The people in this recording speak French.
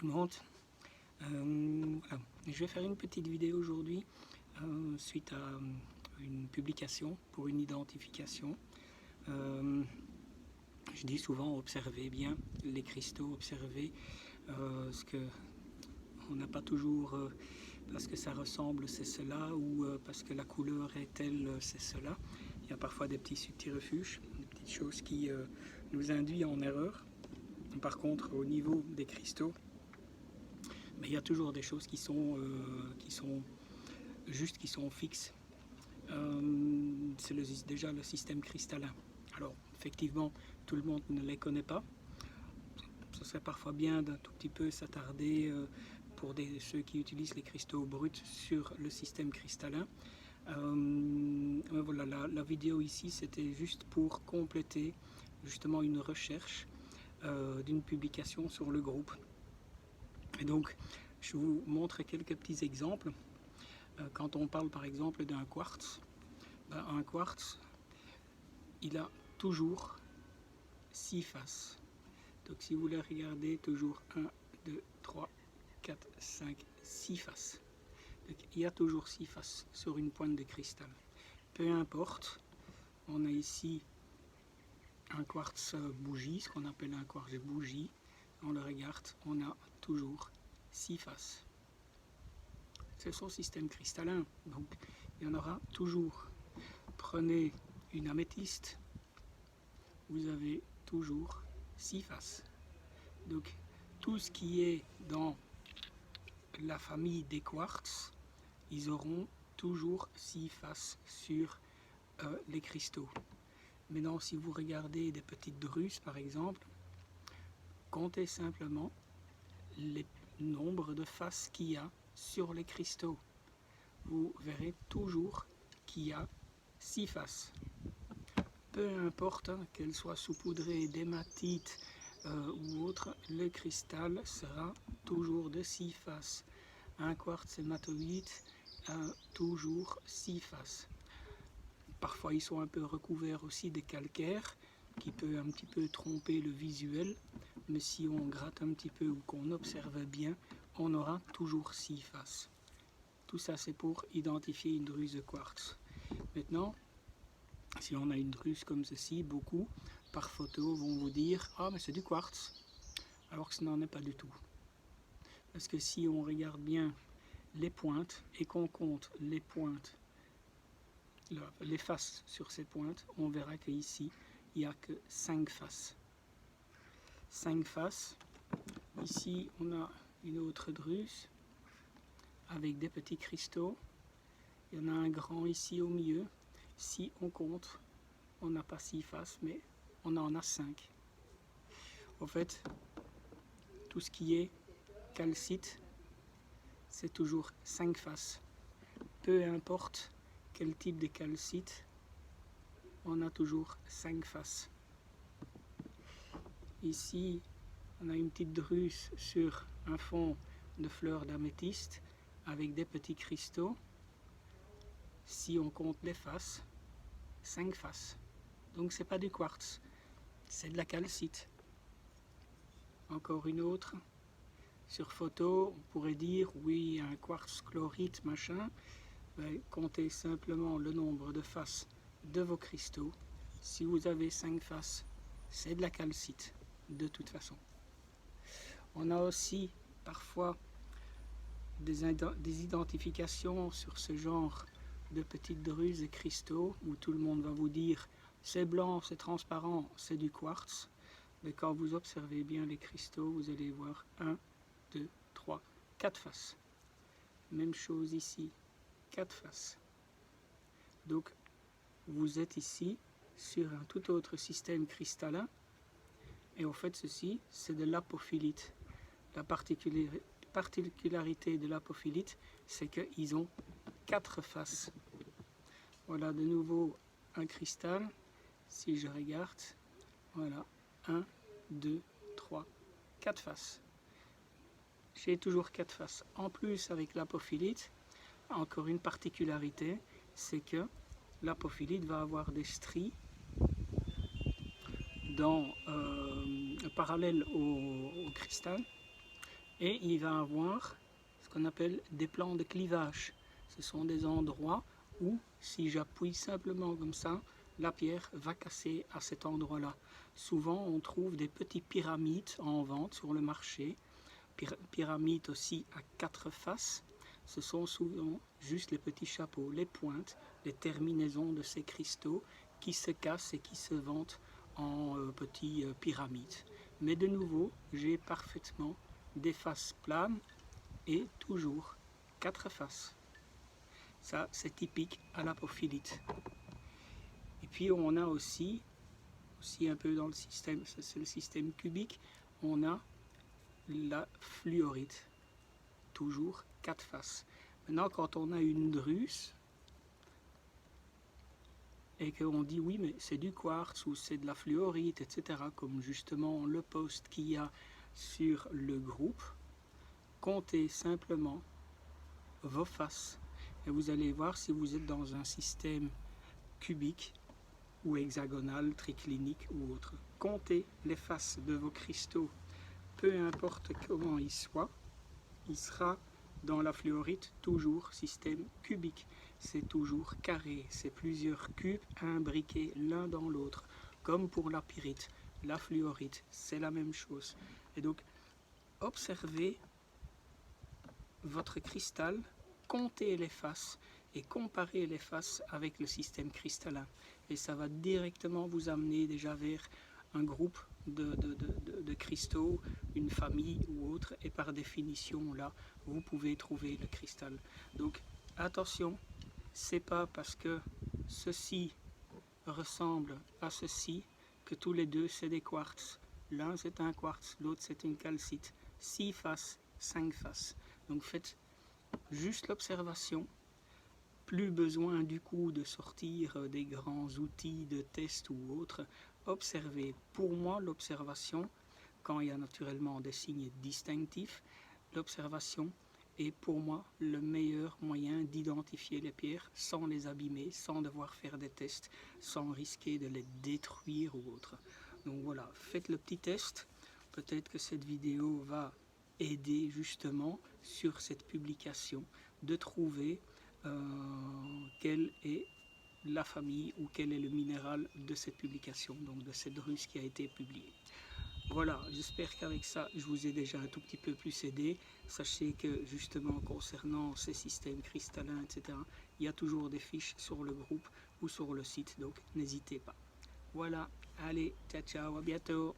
tout le monde. Voilà. Je vais faire une petite vidéo aujourd'hui suite à une publication pour une identification. Je dis souvent observez bien les cristaux, observez ce que on n'a pas toujours parce que ça ressemble c'est cela ou parce que la couleur est telle c'est cela. Il y a parfois des petits subterfuges, des petites choses qui nous induisent en erreur. Par contre, au niveau des cristaux, mais il y a toujours des choses qui sont justes, qui sont fixes. C'est déjà le système cristallin. Alors, effectivement, tout le monde ne les connaît pas. Ce serait parfois bien d'un tout petit peu s'attarder pour ceux qui utilisent les cristaux bruts sur le système cristallin. Voilà, la vidéo ici, c'était juste pour compléter justement une recherche d'une publication sur le groupe. Et donc, je vous montre quelques petits exemples. Quand on parle par exemple d'un quartz, un quartz, il a toujours 6 faces. Donc si vous les regardez, toujours 1, 2, 3, 4, 5, 6 faces. Donc, il y a toujours 6 faces sur une pointe de cristal. Peu importe, on a ici un quartz bougie, ce qu'on appelle un quartz bougie. On le regarde, on a toujours 6 faces. C'est son système cristallin, donc il y en aura toujours. Prenez une améthyste, vous avez toujours 6 faces. Donc tout ce qui est dans la famille des quartz, ils auront toujours 6 faces sur les cristaux. Maintenant, si vous regardez des petites drusses par exemple, comptez simplement les nombres de faces qu'il y a sur les cristaux. Vous verrez toujours qu'il y a 6 faces. Peu importe qu'elle soit saupoudrée d'hématite ou autre, le cristal sera toujours de 6 faces. Un quartz hématoïde a toujours 6 faces. Parfois ils sont un peu recouverts aussi de calcaire qui peut un petit peu tromper le visuel, mais si on gratte un petit peu ou qu'on observe bien, on aura toujours 6 faces. Tout ça c'est pour identifier une druse de quartz. Maintenant, si on a une druse comme ceci, beaucoup par photo vont vous dire « Ah mais c'est du quartz », alors que ce n'en est pas du tout. Parce que si on regarde bien les pointes et qu'on compte les pointes, les faces sur ces pointes, on verra qu'ici, il n'y a que 5 faces. 5 faces. Ici, on a une autre druse avec des petits cristaux. Il y en a un grand ici au milieu. Si on compte, on n'a pas 6 faces, mais on en a 5. En fait, tout ce qui est calcite, c'est toujours 5 faces. Peu importe quel type de calcite, on a toujours 5 faces. Ici, on a une petite druse sur un fond de fleurs d'améthyste avec des petits cristaux. Si on compte les faces, 5 faces. Donc c'est pas du quartz, c'est de la calcite. Encore une autre. Sur photo, on pourrait dire oui, un quartz chlorite machin. Comptez simplement le nombre de faces de vos cristaux. Si vous avez 5 faces, c'est de la calcite, de toute façon. On a aussi parfois des identifications sur ce genre de petites druses et cristaux où tout le monde va vous dire c'est blanc, c'est transparent, c'est du quartz. Mais quand vous observez bien les cristaux, vous allez voir 1, 2, 3, 4 faces. Même chose ici, 4 faces. Donc vous êtes ici sur un tout autre système cristallin et en fait ceci c'est de l'apophylite. La particularité de l'apophylite c'est qu'ils ont 4 faces. Voilà de nouveau un cristal. Si je regarde, voilà 1, 2, 3, 4 faces. J'ai toujours 4 faces. En plus avec l'apophylite, encore une particularité, c'est que l'apophylite va avoir des stries parallèles au cristal. Et il va avoir ce qu'on appelle des plans de clivage. Ce sont des endroits où, si j'appuie simplement comme ça, la pierre va casser à cet endroit-là. Souvent, on trouve des petites pyramides en vente sur le marché, pyramides aussi à 4 faces. Ce sont souvent juste les petits chapeaux, les pointes, les terminaisons de ces cristaux qui se cassent et qui se vendent en petites pyramides. Mais de nouveau, j'ai parfaitement des faces planes et toujours 4 faces. Ça, c'est typique à l'apophilite. Et puis on a aussi un peu dans le système, ça c'est le système cubique, on a la fluorite, toujours 4 faces. Maintenant, quand on a une druse et qu'on dit oui, mais c'est du quartz ou c'est de la fluorite, etc., comme justement le post qu'il y a sur le groupe, comptez simplement vos faces et vous allez voir si vous êtes dans un système cubique ou hexagonal, triclinique ou autre. Comptez les faces de vos cristaux, peu importe comment ils soient, il sera dans la fluorite toujours système cubique. C'est toujours carré, c'est plusieurs cubes imbriqués l'un dans l'autre, comme pour la pyrite, la fluorite, c'est la même chose. Et donc, observez votre cristal, comptez les faces et comparez les faces avec le système cristallin. Et ça va directement vous amener déjà vers un groupe de cristaux, une famille ou autre, et par définition, là, vous pouvez trouver le cristal. Donc, attention, c'est pas parce que ceci ressemble à ceci que tous les deux c'est des quartz. L'un c'est un quartz, l'autre c'est une calcite. 6 faces, 5 faces. Donc faites juste l'observation. Plus besoin du coup de sortir des grands outils de test ou autres. Observez. Pour moi, l'observation, quand il y a naturellement des signes distinctifs, l'observation est pour moi le meilleur moyen d'identifier les pierres sans les abîmer, sans devoir faire des tests, sans risquer de les détruire ou autre. Donc voilà, faites le petit test. Peut-être que cette vidéo va aider justement sur cette publication de trouver quelle est la famille ou quel est le minéral de cette publication, donc de cette druse qui a été publiée. Voilà, j'espère qu'avec ça, je vous ai déjà un tout petit peu plus aidé. Sachez que justement concernant ces systèmes cristallins, etc., il y a toujours des fiches sur le groupe ou sur le site, donc n'hésitez pas. Voilà, allez, ciao ciao, à bientôt.